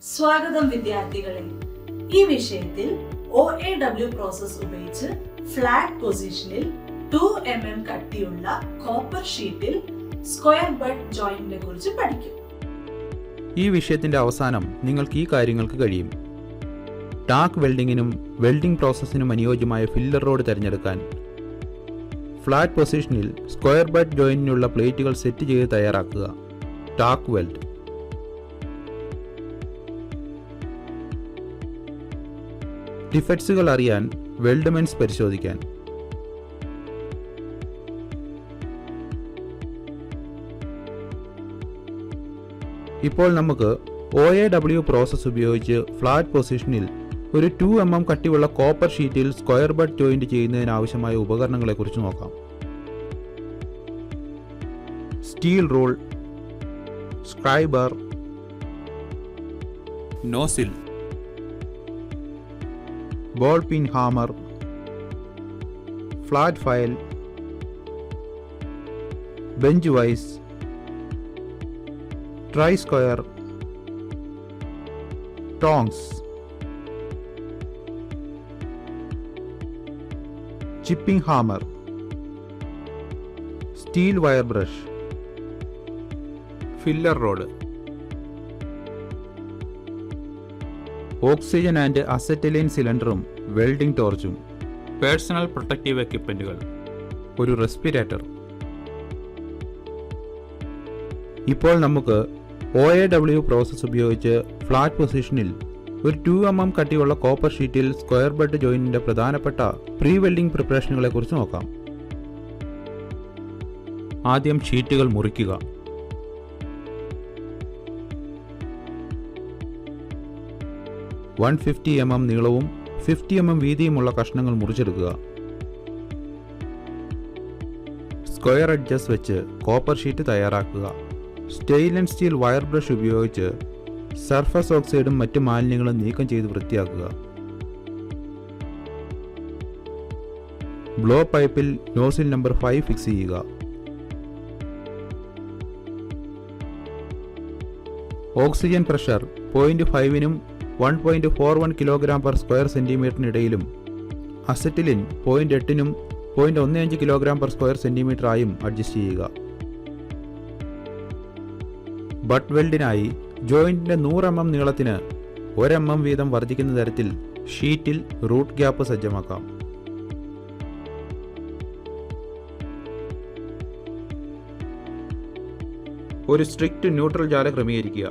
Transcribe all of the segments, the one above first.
സ്വാഗതം വിദ്യാർത്ഥികളെ. ഈ വിഷയത്തിൽ OAW പ്രോസസ് ഉപയോഗിച്ച് ഫ്ലാറ്റ് പൊസിഷനിൽ 2 mm കട്ടിയുള്ള കോപ്പർ ഷീറ്റിൽ സ്ക്വയർ ബട്ട് ജോയിന്റിനെ കുറിച്ച് പഠിക്കും. ഈ വിഷയത്തിന്റെ അവസാനം നിങ്ങൾക്ക് ഈ കാര്യങ്ങൾക്ക് കഴിയും: ടാക്ക് വെൽഡിങ്ങിനും വെൽഡിംഗ് പ്രോസസ്സിനും അനുയോജ്യമായ ഫില്ലർ റോഡ് തിരഞ്ഞെടുക്കാൻ, ഫ്ലാറ്റ് പൊസിഷനിൽ സ്ക്വയർ ബട്ട് ജോയിന്റിനുള്ള പ്ലേറ്റുകൾ സെറ്റ് ചെയ്ത് തയ്യാറാക്കുക, ടാക്ക് വെൽഡ്. ഡിഫക്ട്സുകൾ അറിയാൻ വെൽഡ്മെന്റ്സ് പരിശോധിക്കാൻ. ഇപ്പോൾ നമുക്ക് OAW പ്രോസസ് ഉപയോഗിച്ച് ഫ്ലാറ്റ് പൊസിഷനിൽ ഒരു 2 mm കട്ടിയുള്ള കോപ്പർ ഷീറ്റിൽ സ്ക്വയർ ബട്ട് ജോയിന്റ് ചെയ്യുന്നതിനാവശ്യമായ ഉപകരണങ്ങളെക്കുറിച്ച് നോക്കാം. Steel rule, scriber, nozzle, ball pin hammer, flat file, bench vice, try square, tongs, chipping hammer, steel wire brush, filler rod, oxygen and acetylene സിലിണ്ടറും welding ടോർച്ചും, personal protective എക്യുപ്മെന്റുകൾ, ഒരു respirator. ഇപ്പോൾ നമുക്ക് OAW process ഉപയോഗിച്ച് ഫ്ലാറ്റ് പൊസിഷനിൽ ഒരു 2 mm കട്ടിയുള്ള കോപ്പർ ഷീറ്റിൽ സ്ക്വയർ ബട്ട് ജോയിന്റിന്റെ പ്രധാനപ്പെട്ട പ്രീ വെൽഡിംഗ് പ്രിപ്പറേഷനുകളെ കുറിച്ച് നോക്കാം. ആദ്യം ഷീറ്റുകൾ മുറിക്കുക. $150 mm നീളവും 50 mm വീതിയുമുള്ള കഷ്ണങ്ങൾ മുറിച്ചെടുക്കുക. സ്ക്വയർ എഡ്ജസ് വെച്ച് കോപ്പർ ഷീറ്റ് തയ്യാറാക്കുക. സ്റ്റെയിൻലെസ് സ്റ്റീൽ വയർ ബ്രഷ് ഉപയോഗിച്ച് സർഫസ് ഓക്സൈഡും മറ്റ് മാലിന്യങ്ങളും നീക്കം ചെയ്ത് വൃത്തിയാക്കുക. ബ്ലോ പൈപ്പിൽ നോസിൽ നമ്പർ 5 ഫിക്സ് ചെയ്യുക. ഓക്സിജൻ പ്രഷർ 0.5-നും 1.41 kg/square centimeter അസറ്റിലിൻ 0.8-നും 0.15 kg/square centimeter അഡ്ജസ്റ്റ് ചെയ്യുക. ബട്ട് വെൽഡിനായി ജോയിന്റിന്റെ 100 mm നീളത്തിന് 1 mm വീതം വർദ്ധിക്കുന്ന തരത്തിൽ ഷീറ്റിൽ റൂട്ട് ഗ്യാപ്പ് സജ്ജമാക്കാം. ഒരു സ്ട്രിക്റ്റ് ന്യൂട്രൽ ജാല ക്രമീകരിക്കുക.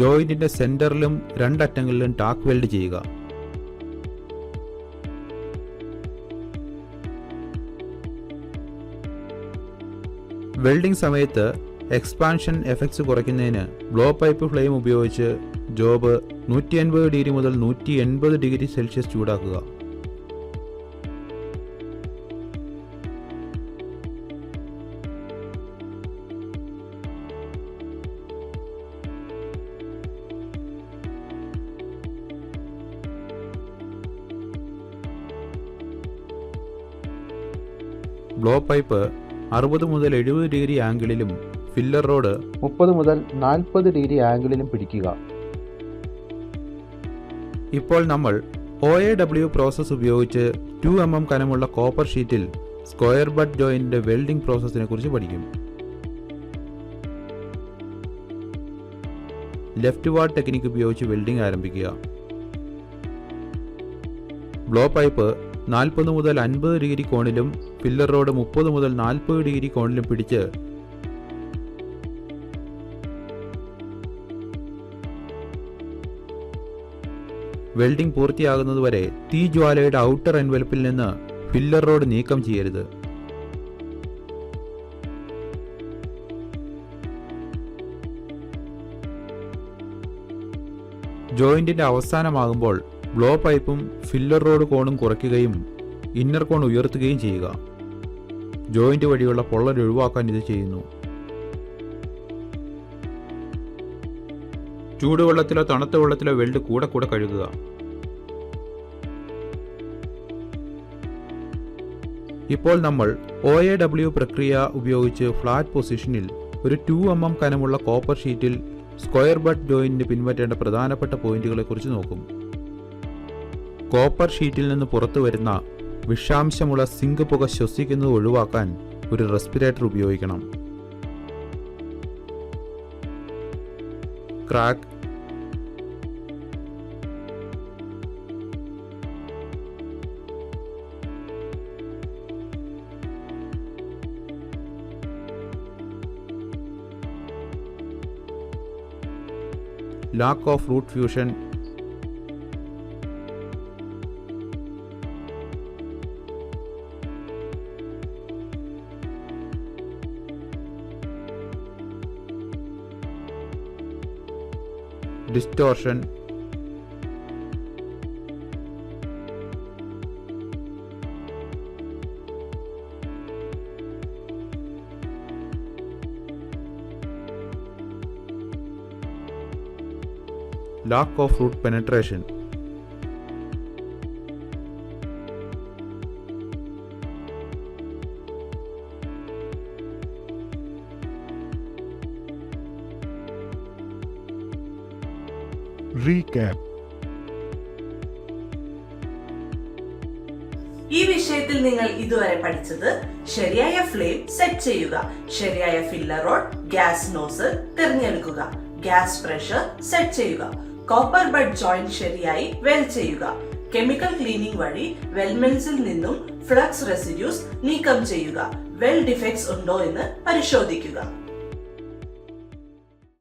ജോയിന്റിന്റെ സെന്ററിലും 2 അറ്റങ്ങളിലും ടാക്ക് വെൽഡ് ചെയ്യുക. വെൽഡിംഗ് സമയത്ത് എക്സ്പാൻഷൻ എഫക്ട്സ് കുറയ്ക്കുന്നതിന് ബ്ലോ പൈപ്പ് ഫ്ലെയിം ഉപയോഗിച്ച് ജോബ് 180° മുതൽ 180°C ചൂടാക്കുക. ബ്ലോ പൈപ്പ് 60 മുതൽ 70° ആംഗിളിലും ഫില്ലർ റോഡ് 30 മുതൽ 40° ആംഗിളിലും പിടിക്കുക. ഇപ്പോൾ നമ്മൾ OAW പ്രോസസ് ഉപയോഗിച്ച് 2 mm കനമുള്ള കോപ്പർ ഷീറ്റിൽ സ്ക്വയർ ബട്ട് ജോയിന്റിന്റെ വെൽഡിംഗ് പ്രോസസ്സിനെ കുറിച്ച് പഠിക്കും. ലെഫ്റ്റ് വാർഡ് ടെക്നിക് ഉപയോഗിച്ച് വെൽഡിംഗ് ആരംഭിക്കുക. ബ്ലോ പൈപ്പ് 40 മുതൽ 50° കോണിലും ഫില്ലർ റോഡ് 30 മുതൽ 40° കോണിലും പിടിച്ച് വെൽഡിംഗ് പൂർത്തിയാകുന്നതുവരെ തീജ്വാലയുടെ ഔട്ടർ എൻവലപ്പിൽ നിന്ന് ഫില്ലർ റോഡ് നീക്കം ചെയ്യരുത്. ജോയിന്റിന്റെ അവസാനമാകുമ്പോൾ ബ്ലോ പൈപ്പും ഫില്ലർ റോഡ് കോണും കുറയ്ക്കുകയും ഇന്നർ കോൺ ഉയർത്തുകയും ചെയ്യുക. ജോയിന്റ് വഴിയുള്ള പൊള്ളൽ ഒഴിവാക്കാൻ ഇത് ചെയ്യുന്നു. ചൂടുവെള്ളത്തിലോ തണുത്ത വെള്ളത്തിലോ വെൽഡ് കൂടെ കഴുകുക. ഇപ്പോൾ നമ്മൾ OAW പ്രക്രിയ ഉപയോഗിച്ച് ഫ്ലാറ്റ് പൊസിഷനിൽ ഒരു 2 mm കനമുള്ള കോപ്പർ ഷീറ്റിൽ സ്ക്വയർ ബട്ട് ജോയിന്റിന് പിൻപറ്റേണ്ട പ്രധാനപ്പെട്ട പോയിന്റുകളെക്കുറിച്ച് നോക്കും. കോപ്പർ ഷീറ്റിൽ നിന്ന് പുറത്തു വരുന്ന വിഷാംശമുള്ള സിങ്ക് പുക ശ്വസിക്കുന്നത് ഒഴിവാക്കാൻ ഒരു റെസ്പിറേറ്റർ ഉപയോഗിക്കണം. Crack, lack of root fusion, distortion, lack of root penetration. Recap. ഈ വിഷയത്തിൽ നിങ്ങൾ ഇതുവരെ പഠിച്ചത് ശരിയായ ഫ്ലെയിം സെറ്റ് ചെയ്യുക, ശരിയായ ഫില്ലർ റോഡ്, ഗ്യാസ് നോസൽ തിരഞ്ഞെടുക്കുക, ഗ്യാസ് പ്രഷർ സെറ്റ് ചെയ്യുക, കോപ്പർ ബഡ് ജോയിന്റ് ശരിയായി വെൽ ചെയ്യുക, കെമിക്കൽ ക്ലീനിംഗ് വഴി വെൽമെൻസിൽ നിന്നും ഫ്ലക്സ് റെസിഡ്യൂസ് നീക്കം ചെയ്യുക, വെൽ ഡിഫെക്ട്സ് ഉണ്ടോ എന്ന് പരിശോധിക്കുക.